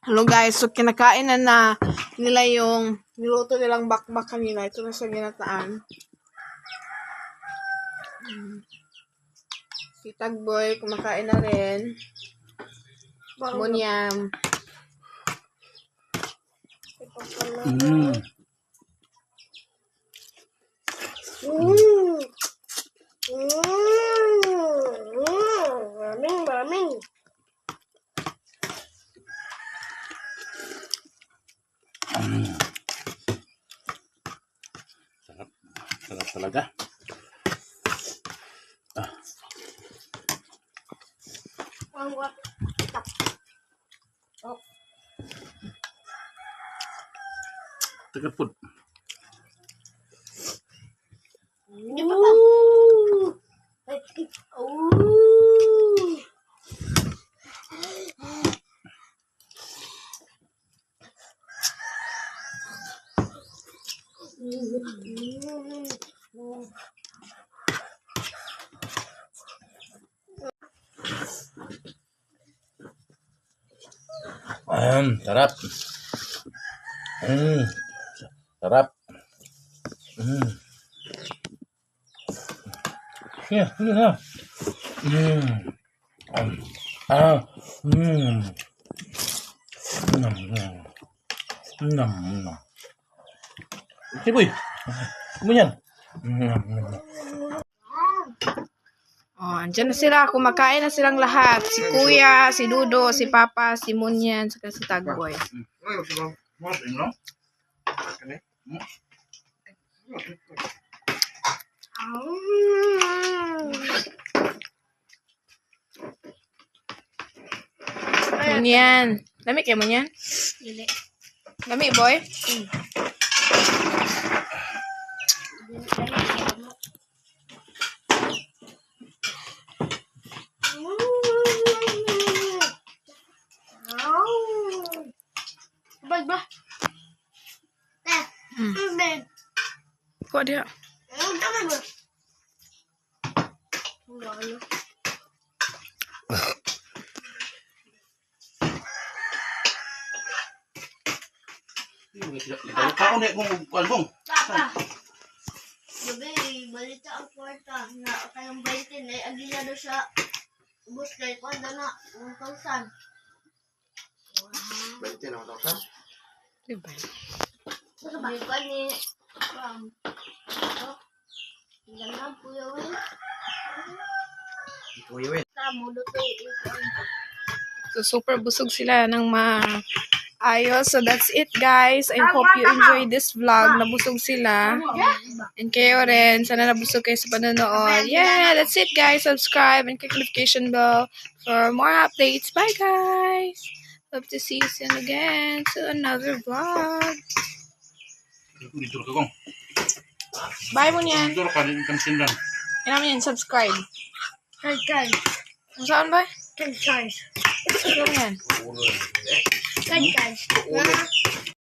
Hello guys, so kinakain na nila yung niluto nilang bakbak kanina. Ito na sa ginataan. Si Tagboy, kumakain na rin. Munyam. Maming. Sarap talaga. Tegaput. Sarap. Sarap. Yeah, yeah. Okay, boy. Kemudian. Oh, andyan na sila. Kumakain na silang lahat. Si Kuya, si Dudo, si Papa, si Munyan, saka si Tagboy. Munyan. Lami kayo, Munyan? Lami, boy? Ba? Kok dia? Kau nek kong. Gabi, balita ang kwarta na kayang balitin ay agila daw sa bus kay kwanda na 1,000. Balitin ang 1,000? Diba? Sabi ko ni Ganang puyawin. Puyawin. Tamo luto ito. So, super busog sila ng ayos. So, that's it, guys. I hope you enjoyed this vlog. Nabusog sila. And kayo rin. Sana nabusog kayo sa panonood. Yeah, that's it, guys. Subscribe and click notification bell for more updates. Bye, guys. Hope to see you soon again to another vlog. Bye, Munyan. Yan naman yan, subscribe. Kay. Kung saan ba? Kay. Ano yan? Kay.